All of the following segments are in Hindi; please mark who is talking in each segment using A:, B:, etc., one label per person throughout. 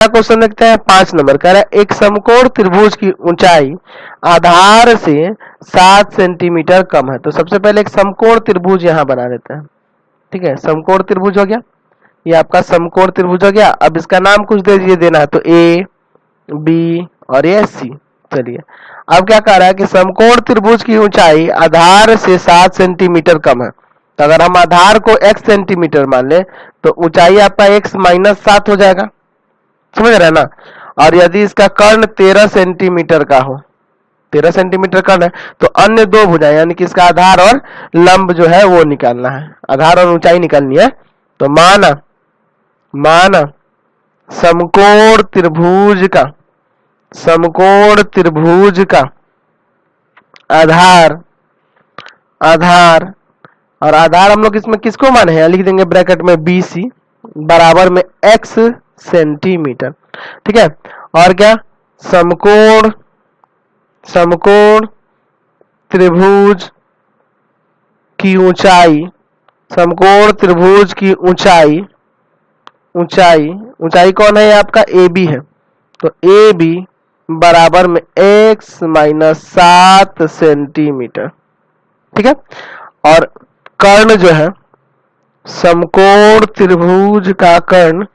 A: क्वेश्चन देखते हैं 5 नंबर। कह रहा है एक समकोण त्रिभुज की ऊंचाई आधार से 7 सेंटीमीटर कम है। तो सबसे पहले एक समकोण त्रिभुज यहाँ बना देते हैं। ठीक है, समकोण त्रिभुज हो गया, ये आपका समकोण त्रिभुज हो गया। अब इसका नाम कुछ दे दीजिए, देना है तो ए बी और ये सी। चलिए अब क्या कह रहा है कि समकोण त्रिभुज की ऊंचाई आधार से 7 सेंटीमीटर कम है। तो अगर हम आधार को x सेंटीमीटर मान ले तो ऊंचाई आपका x माइनस 7 हो जाएगा, समझ रहे हैं ना। और यदि इसका कर्ण 13 सेंटीमीटर का हो, 13 सेंटीमीटर कर्ण है, तो अन्य दो भुजाएं यानी कि इसका आधार और लंब जो है वो निकालना है, आधार और ऊंचाई निकालनी है। तो माना समकोण त्रिभुज का आधार और आधार हम लोग इसमें किसको माने हैं, लिख देंगे ब्रैकेट में BC बराबर में x सेंटीमीटर। ठीक है, और क्या समकोण त्रिभुज की ऊंचाई, समकोण त्रिभुज की ऊंचाई कौन है, आपका AB है। तो AB बराबर में x माइनस 7 सेंटीमीटर। ठीक है, और कर्ण जो है समकोण त्रिभुज का कर्ण,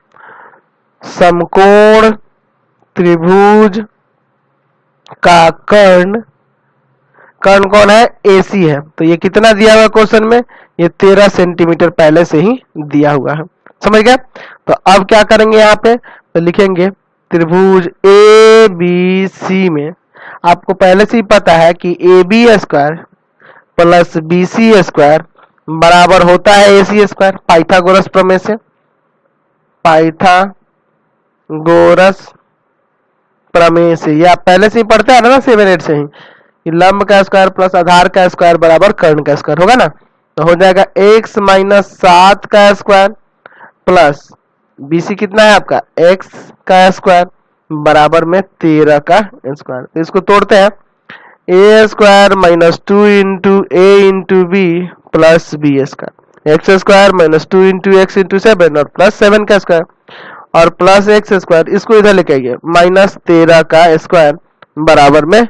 A: समकोण त्रिभुज का कर्ण कौन है, AC है। तो ये कितना दिया हुआ क्वेश्चन में, ये 13 सेंटीमीटर पहले से ही दिया हुआ है, समझ गया। तो अब क्या करेंगे यहाँ पे, तो लिखेंगे त्रिभुज ABC में आपको पहले से ही पता है कि AB square plus BC square बराबर होता है AC स्क्वायर, पाइथागोरस प्रमेय से, पाइथागोरस प्रमेय से। ये आप पहले से ही पढ़ते हैं ना 7-8 से ही, लंब का स्क्वायर प्लस आधार का स्क्वायर बराबर कर्ण का स्क्वायर होगा ना। तो हो जाएगा x माइनस 7 का स्क्वायर प्लस BC कितना है आपका x का स्क्वायर बराबर में 13 का स्क्वायर। तो इसको तोड़ते हैं, a square minus 2 into a into b plus b square, x square minus 2 into x into 7 और प्लस 7 का स्क्वायर और प्लस एक्स स्क्वायर, इसको इधर लेके आइए माइनस 13 का स्क्वायर बराबर में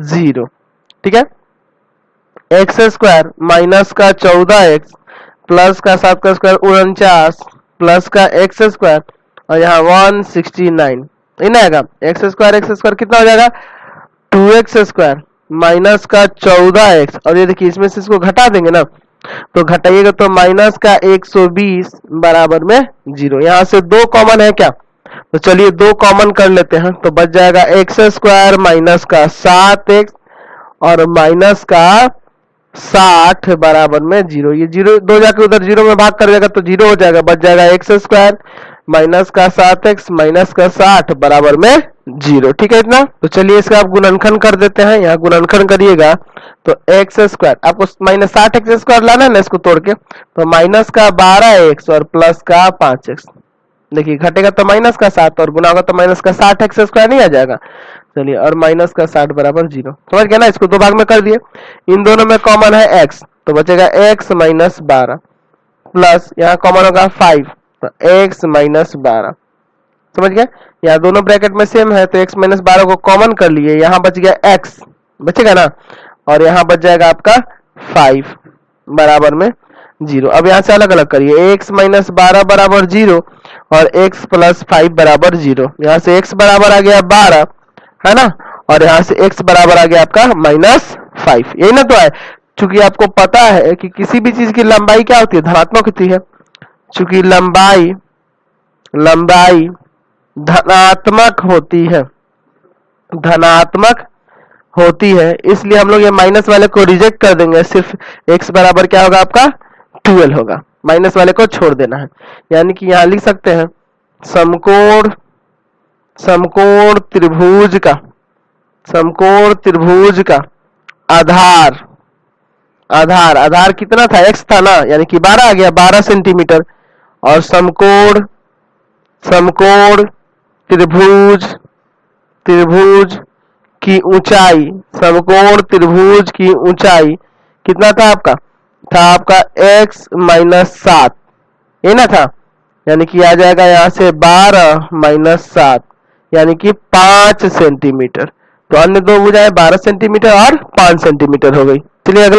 A: 0। ठीक है, एक्स स्क्वायर माइनस का 14x प्लस का 7 का स्क्वायर 49 प्लस का एक्स स्क्वायर और यहाँ 169 इतना आएगा। एक्स स्क्वायर कितना हो जाएगा 2x स्क्वायर माइनस का 14x, और ये देखिए इसमें से इसको घटा देंगे ना, तो घटाइएगा तो माइनस का 120 बराबर में 0। यहाँ से 2 कॉमन है क्या, तो चलिए 2 कॉमन कर लेते हैं। तो बच जाएगा एक्स स्क्वायर माइनस का 7x और माइनस का 60 बराबर में 0। ये 0 2 जाके उधर 0 में भाग कर देगा तो 0 हो जाएगा, बच जाएगा एक्स स्क्वायर माइनस का 7x माइनस का 60 बराबर में 0। ठीक है इतना। तो चलिए इसका आप गुणनखंड कर देते हैं, यहाँ गुणनखंड करिएगा तो एक्स स्क्वायर आपको माइनस 60x स्क्वायर लाना है ना, इसको तोड़ के, तो माइनस का 12x और प्लस का 5x, देखिए घटेगा तो माइनस का 7 और गुना होगा तो माइनस का 60x स्क्वायर नहीं आ जाएगा। चलिए, और माइनस का 60 बराबर 0, समझ गया ना। इसको 2 भाग में कर दिए, इन दोनों में कॉमन है x, तो बचेगा x माइनस 12 प्लस यहाँ कॉमन होगा 5 तो x माइनस 12, समझ गया। यहाँ दोनों ब्रैकेट में सेम है तो x माइनस 12 को कॉमन कर लिए, यहाँ बच गया x बचेगा ना, और यहाँ बच जाएगा आपका 5 बराबर में 0। अब यहाँ से अलग अलग करिए, x माइनस 12 बराबर 0 और x प्लस 5 बराबर 0। यहाँ से x बराबर आ गया 12 है ना, और यहाँ से x बराबर आ गया आपका माइनस 5, यही ना तो है। चूंकि आपको पता है कि किसी भी चीज की लंबाई क्या होती है, धनात्मक होती है। चूंकि लंबाई धनात्मक होती है, इसलिए हम लोग ये माइनस वाले को रिजेक्ट कर देंगे, सिर्फ x बराबर क्या होगा आपका 12 होगा, माइनस वाले को छोड़ देना है। यानी कि यहाँ लिख सकते हैं समकोण त्रिभुज का आधार कितना था, x था ना, यानी कि 12 आ गया, 12 सेंटीमीटर, और समकोण त्रिभुज की ऊंचाई कितना था आपका, x माइनस 7, ये ना था, यानी कि आ जाएगा यहाँ से 12 माइनस 7 यानी कि 5 सेंटीमीटर। तो अन्य दो भुजाएं 12 सेंटीमीटर और 5 सेंटीमीटर हो गई। चलिए अगला